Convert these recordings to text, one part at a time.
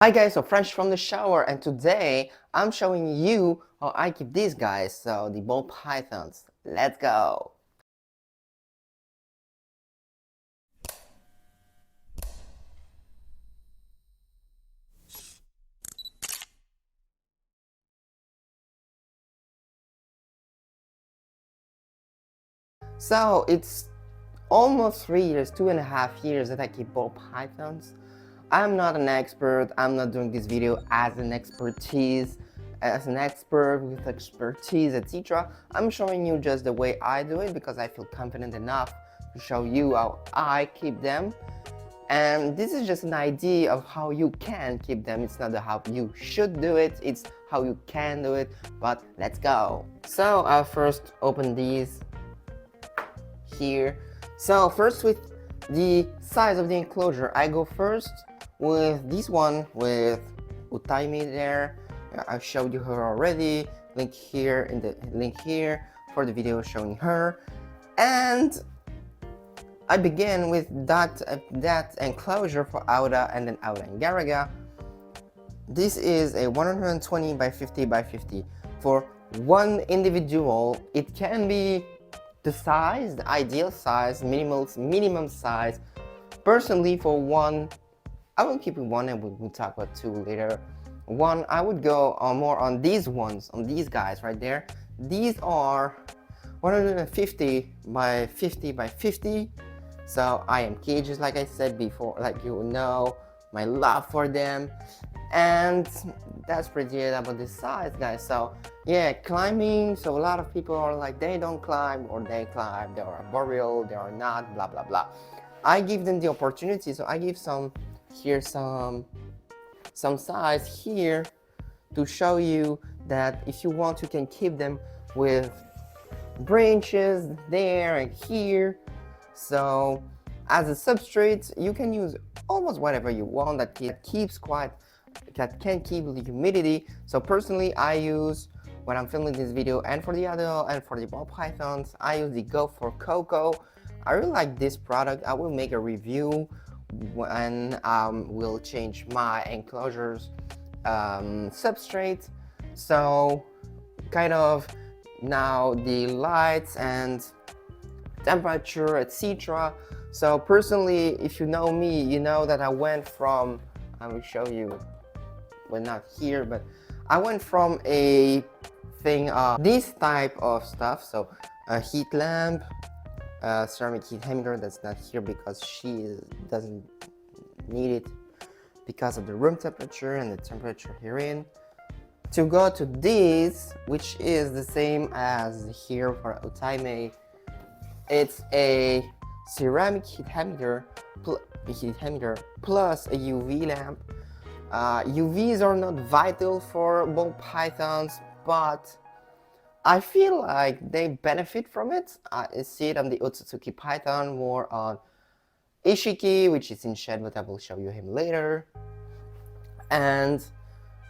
Hi guys, so Fresh from the shower, and today I'm showing you how I keep these guys, so the ball pythons. Let's go! So it's almost 3 years, 2.5 years that I keep ball pythons. I'm not an expert, I'm not doing this video as an expert with expertise, etc. I'm showing you just the way I do it because I feel confident enough to show you how I keep them. And this is just an idea of how you can keep them. It's not how you should do it, it's how you can do it. But let's go. So I'll first open these here. So first, with the size of the enclosure, I go first with this one with Utaimi there. I showed you her already. Link here in the link here for the video showing her. And I begin with that enclosure for Auda and then Auda and Garaga. This is a 120 by 50 by 50 for one individual. It can be the size, the ideal size, minimum size. Personally, for one, I will keep it one and we'll talk about two later. One, I would go more on these ones, on these guys right there. These are 150 by 50 by 50. So I am cages, like I said before, like you know, my love for them. And that's pretty it about the size, guys. So yeah, climbing. So a lot of people are like, they don't climb or they climb, they are boreal, they are not, blah, blah, blah. I give them the opportunity. So I give some size here to show you that if you want, you can keep them with branches there and here. So as a substrate, you can use almost whatever you want that can keep the humidity. So personally, I use, when I'm filming this video and for the ball pythons, I use the Go for Cocoa. I really like this product. I will make a review when we'll change my enclosures substrate. So kind of now the lights and temperature, etc. So personally, if you know me, you know that I went from, I will show you, well, not here, but I went from a thing of this type of stuff. So a heat lamp, ceramic heat emitter that's not here because she doesn't need it because of the room temperature and the temperature herein, to go to this, which is the same as here for Otaime. It's a ceramic heat emitter plus a UV lamp. UVs are not vital for ball pythons, but I feel like they benefit from it. I see it on the Otsutsuki python, more on Ishiki, which is in shed, but I will show you him later. And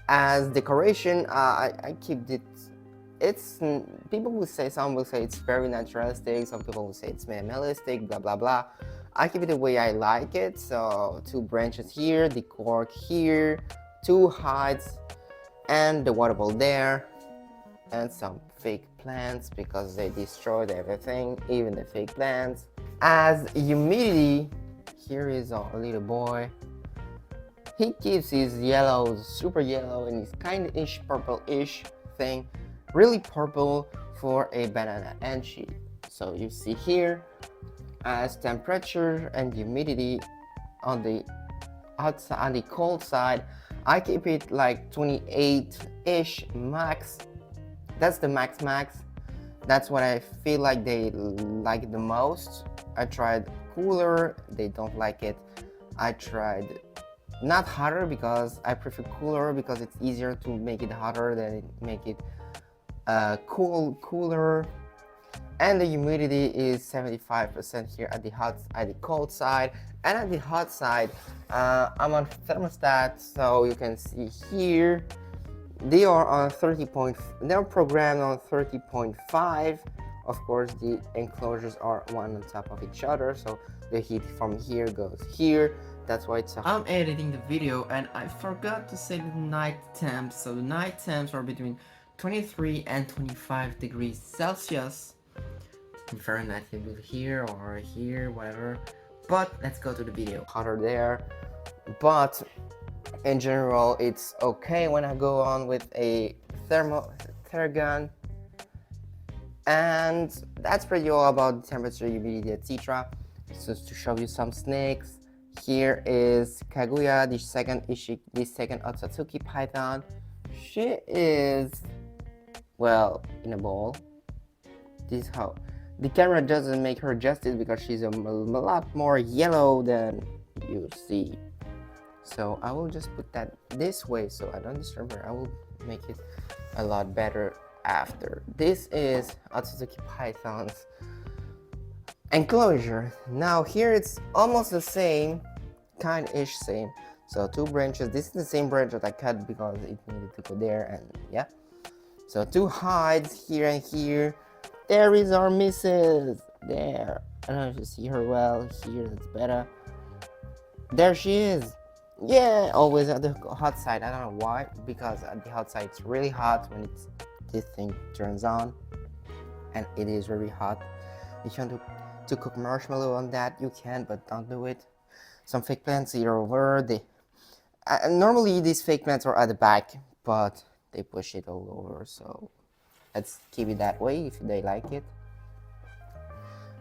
as decoration, I keep it. It's, people will say, some will say it's very naturalistic, some people will say it's minimalistic, blah blah blah. I keep it the way I like it. So 2 branches here, the cork here, 2 heights, and the water bowl there, and some fake plants because they destroyed everything, even the fake plants. As humidity, here is our little boy. He keeps his yellows, super yellow, and his kind of ish purple-ish thing. Really purple for a banana and sheet. So you see here, as temperature and humidity on the outside, on the cold side, I keep it like 28-ish max. That's the max. That's what I feel like they like the most. I tried cooler, they don't like it. I tried not hotter because I prefer cooler because it's easier to make it hotter than make it cooler. And the humidity is 75% here at the cold side, and at the hot side, I'm on thermostat, so you can see here they are on 30. They're programmed on 30.5. Of course, the enclosures are one on top of each other, so the heat from here goes here. that's why I'm editing the video and I forgot to say the night temps. So the night temps are between 23 and 25 degrees Celsius. In Fahrenheit it will here or here, whatever. But let's go to the video. Hotter there. But in general it's okay when I go on with a thermogun. And that's pretty all about the temperature, humidity, etc. So to show you some snakes, here is Kaguya, this second Otsutsuki python. She is, well, in a ball. This is how the camera doesn't make her justice because she's a lot more yellow than you see. So I will just put that this way so I don't disturb her. I will make it a lot better after. This is Otsutsuki python's enclosure. Now here it's almost the same, kind-ish same. So two branches. This is the same branch that I cut because it needed to go there, and yeah. So two hides here and here. There is our missus. There. I don't know if you see her well. Here, that's better. There she is. Yeah, always at the hot side. I don't know why, because at the hot side it's really hot when this thing turns on, and it is very hot. If you want to cook marshmallow on that, you can, but don't do it. Some fake plants here over. Normally these fake plants are at the back, but they push it all over, so let's keep it that way if they like it.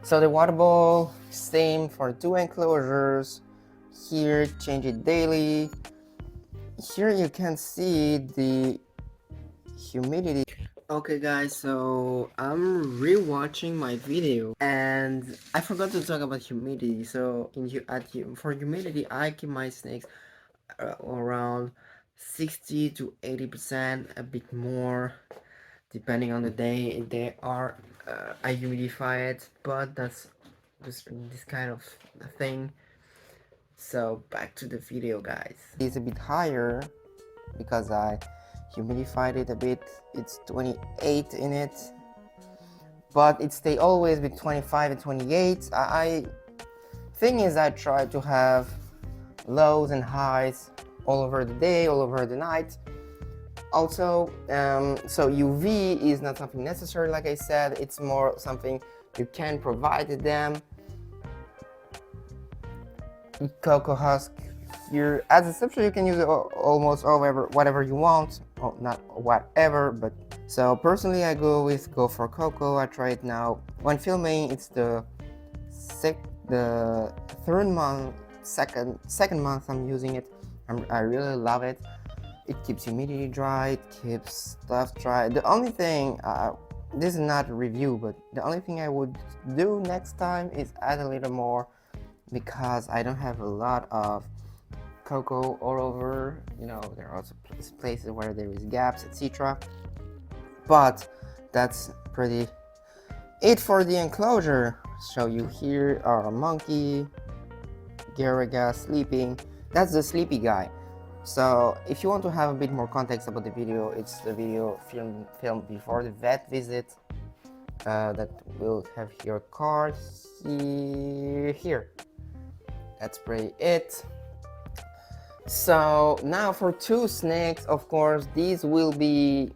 So the water bowl, same for two enclosures. Here, change it daily. Here you can see the humidity. Okay guys, so I'm rewatching my video and I forgot to talk about humidity. So for humidity, I keep my snakes around 60 to 80%, a bit more depending on the day. They are I humidify it, but that's just this kind of thing. So back to the video, guys. It's a bit higher because I humidified it a bit. It's 28 in it, but it stay always with 25 and 28. Thing is, I try to have lows and highs all over the day, all over the night. Also, so UV is not something necessary, like I said. It's more something you can provide to them. Cocoa husk here as a substrate. You can use it almost whatever you want. Oh, not whatever, but so personally I go for cocoa. I try it now when filming. It's the third month, second month I'm using it. I really love it. It keeps humidity dry, it keeps stuff dry. The only thing, this is not a review, but the only thing I would do next time is add a little more, because I don't have a lot of cocoa all over. You know, there are also places where there is gaps, etc. But that's pretty it for the enclosure. Show you here our monkey, Garaga sleeping. That's the sleepy guy. So if you want to have a bit more context about the video, it's the video filmed before the vet visit. That will have your card here. That's pretty it. So now for two snakes, of course, these will be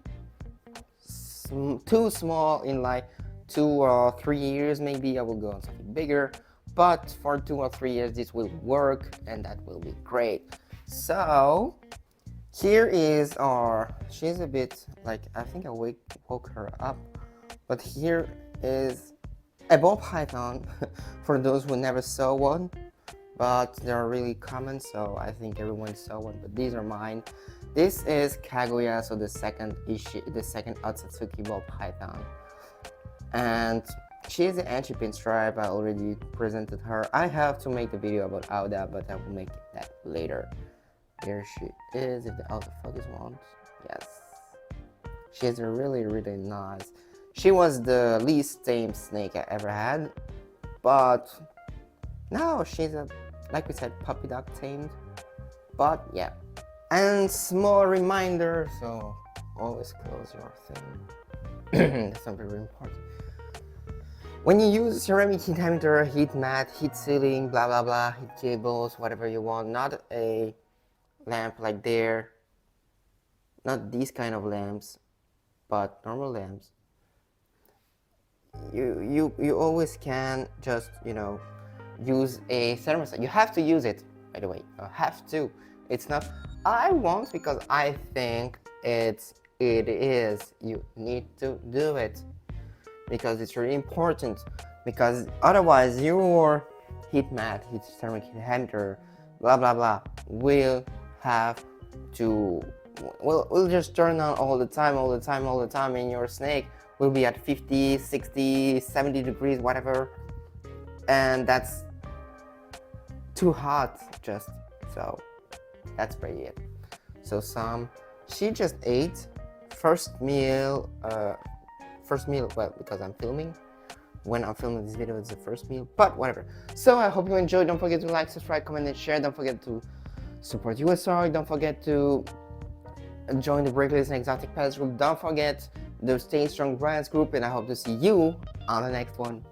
too small. In like 2 or 3 years maybe I will go on something bigger, but for 2 or 3 years this will work, and that will be great. So here is she's a bit like, I think I woke her up, but here is a ball python for those who never saw one, but they're really common, so I think everyone saw one, but these are mine. This is Kaguya, so the second Otsutsuki ball python, and she is an anti-pinstripe. I already presented her. I have to make a video about Aoda, but I will make that later. Here she is, if the autofocus wants. Yes, she's really nice. She was the least tame snake I ever had, but now she's like we said, puppy dog tamed. But yeah, and small reminder, so always close your thing. That's not very important. When you use ceramic heat emitter, heat mat, heat ceiling, blah blah blah, heat cables, whatever you want, not a lamp like there, not these kind of lamps, but normal lamps, you always can just, you know, use a thermostat. You have to use it, by the way. You have to. It's not I want because I think it is. You need to do it because it's really important, because otherwise your heat mat, heat ceramic heat emitter, blah blah blah, will have to will just turn on all the time, and your snake will be at 50, 60, 70 degrees, whatever, and that's too hot just. So that's pretty it. So she just ate first meal, well, because I'm filming. When I'm filming this video, it's the first meal, but whatever. So I hope you enjoyed. Don't forget to like, subscribe, comment, and share. Don't forget to support USR. Don't forget to join the Breaklist and Exotic Pets group. Don't forget the Stay Strong Brands group, and I hope to see you on the next one.